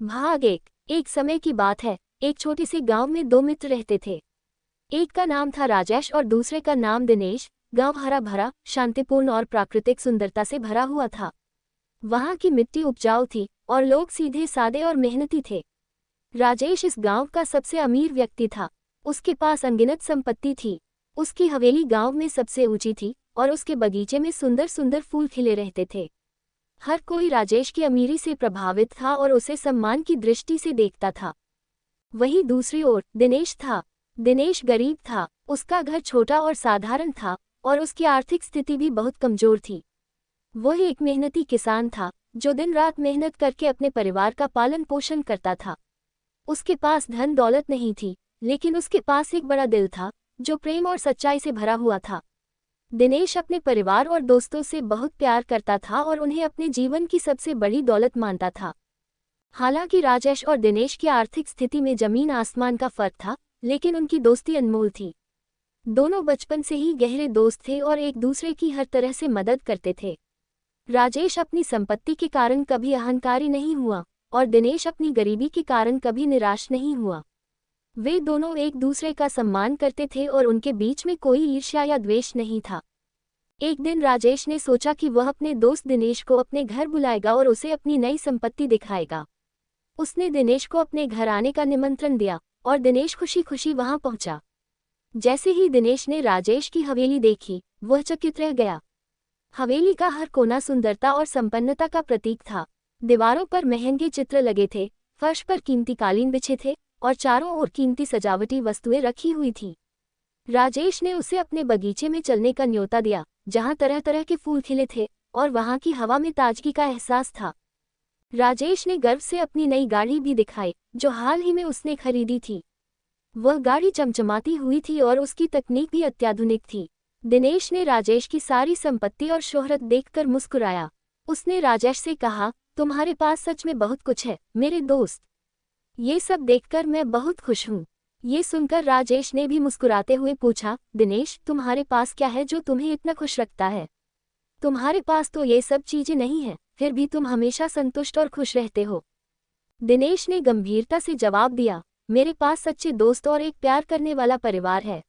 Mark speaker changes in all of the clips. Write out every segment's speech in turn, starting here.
Speaker 1: भाग एक समय की बात है। एक छोटे से गांव में दो मित्र रहते थे। एक का नाम था राजेश और दूसरे का नाम दिनेश। गांव हरा भरा, शांतिपूर्ण और प्राकृतिक सुंदरता से भरा हुआ था। वहां की मिट्टी उपजाऊ थी और लोग सीधे सादे और मेहनती थे। राजेश इस गांव का सबसे अमीर व्यक्ति था। उसके पास अनगिनत संपत्ति थी। उसकी हवेली गांव में सबसे ऊंची थी और उसके बगीचे में सुंदर सुंदर फूल खिले रहते थे। हर कोई राजेश की अमीरी से प्रभावित था और उसे सम्मान की दृष्टि से देखता था। वहीं दूसरी ओर दिनेश था। दिनेश गरीब था, उसका घर छोटा और साधारण था और उसकी आर्थिक स्थिति भी बहुत कमजोर थी। वह एक मेहनती किसान था जो दिन रात मेहनत करके अपने परिवार का पालन पोषण करता था। उसके पास धन दौलत नहीं थी, लेकिन उसके पास एक बड़ा दिल था जो प्रेम और सच्चाई से भरा हुआ था। दिनेश अपने परिवार और दोस्तों से बहुत प्यार करता था और उन्हें अपने जीवन की सबसे बड़ी दौलत मानता था। हालांकि राजेश और दिनेश की आर्थिक स्थिति में जमीन आसमान का फर्क था, लेकिन उनकी दोस्ती अनमोल थी। दोनों बचपन से ही गहरे दोस्त थे और एक दूसरे की हर तरह से मदद करते थे। राजेश अपनी संपत्ति के कारण कभी अहंकारी नहीं हुआ और दिनेश अपनी गरीबी के कारण कभी निराश नहीं हुआ। वे दोनों एक दूसरे का सम्मान करते थे और उनके बीच में कोई ईर्ष्या या द्वेष नहीं था। एक दिन राजेश ने सोचा कि वह अपने दोस्त दिनेश को अपने घर बुलाएगा और उसे अपनी नई संपत्ति दिखाएगा। उसने दिनेश को अपने घर आने का निमंत्रण दिया और दिनेश खुशी खुशी वहां पहुंचा। जैसे ही दिनेश ने राजेश की हवेली देखी, वह चकित रह गया। हवेली का हर कोना सुंदरता और संपन्नता का प्रतीक था। दीवारों पर महंगे चित्र लगे थे, फर्श पर कीमती कालीन बिछे थे और चारों ओर कीमती सजावटी वस्तुएं रखी हुई थीं। राजेश ने उसे अपने बगीचे में चलने का न्योता दिया, जहां तरह तरह के फूल खिले थे और वहां की हवा में ताजगी का एहसास था। राजेश ने गर्व से अपनी नई गाड़ी भी दिखाई, जो हाल ही में उसने खरीदी थी। वह गाड़ी चमचमाती हुई थी और उसकी तकनीक भी अत्याधुनिक थी। दिनेश ने राजेश की सारी संपत्ति और शोहरत देखकर मुस्कुराया। उसने राजेश से कहा, तुम्हारे पास सच में बहुत कुछ है मेरे दोस्त। ये सब देखकर मैं बहुत खुश हूँ। ये सुनकर राजेश ने भी मुस्कुराते हुए पूछा, दिनेश, तुम्हारे पास क्या है जो तुम्हें इतना खुश रखता है? तुम्हारे पास तो ये सब चीजें नहीं हैं, फिर भी तुम हमेशा संतुष्ट और खुश रहते हो। दिनेश ने गंभीरता से जवाब दिया, मेरे पास सच्चे दोस्त और एक प्यार करने वाला परिवार है।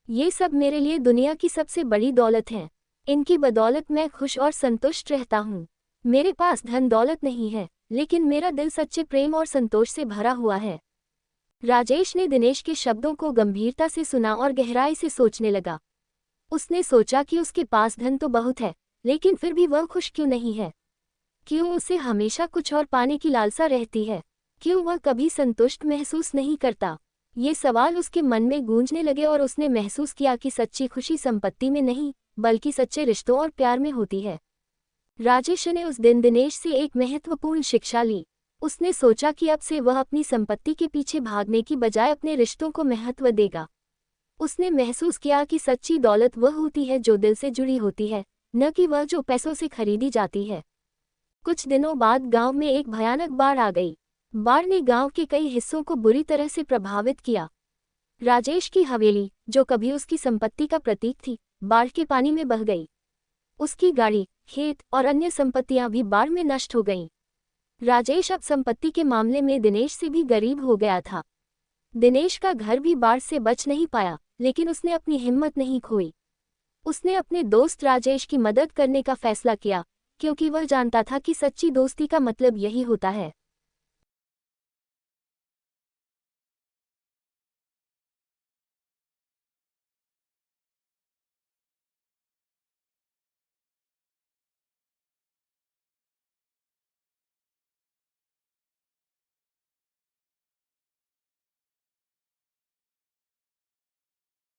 Speaker 1: ये सब मेरे लिए दुनिया की सबसे बड़ी दौलत है। इनकी बदौलत मैं खुश और संतुष्ट रहता हूँ। मेरे पास धन दौलत नहीं है, लेकिन मेरा दिल सच्चे प्रेम और संतोष से भरा हुआ है। राजेश ने दिनेश के शब्दों को गंभीरता से सुना और गहराई से सोचने लगा। उसने सोचा कि उसके पास धन तो बहुत है, लेकिन फिर भी वह खुश क्यों नहीं है? क्यों उसे हमेशा कुछ और पाने की लालसा रहती है? क्यों वह कभी संतुष्ट महसूस नहीं करता? ये सवाल उसके मन में गूंजने लगे और उसने महसूस किया कि सच्ची खुशी संपत्ति में नहीं, बल्कि सच्चे रिश्तों और प्यार में होती है। राजेश ने उस दिन दिनेश से एक महत्वपूर्ण शिक्षा ली। उसने सोचा कि अब से वह अपनी संपत्ति के पीछे भागने की बजाय अपने रिश्तों को महत्व देगा। उसने महसूस किया कि सच्ची दौलत वह होती है जो दिल से जुड़ी होती है, न कि वह जो पैसों से खरीदी जाती है। कुछ दिनों बाद गांव में एक भयानक बाढ़ आ गई। बाढ़ ने गांव के कई हिस्सों को बुरी तरह से प्रभावित किया। राजेश की हवेली, जो कभी उसकी संपत्ति का प्रतीक थी, बाढ़ के पानी में बह गई। उसकी गाड़ी, खेत और अन्य संपत्तियां भी बाढ़ में नष्ट हो गईं। राजेश अब संपत्ति के मामले में दिनेश से भी गरीब हो गया था। दिनेश का घर भी बाढ़ से बच नहीं पाया, लेकिन उसने अपनी हिम्मत नहीं खोई। उसने अपने दोस्त राजेश की मदद करने का फैसला किया, क्योंकि वह जानता था कि सच्ची दोस्ती का मतलब यही होता है।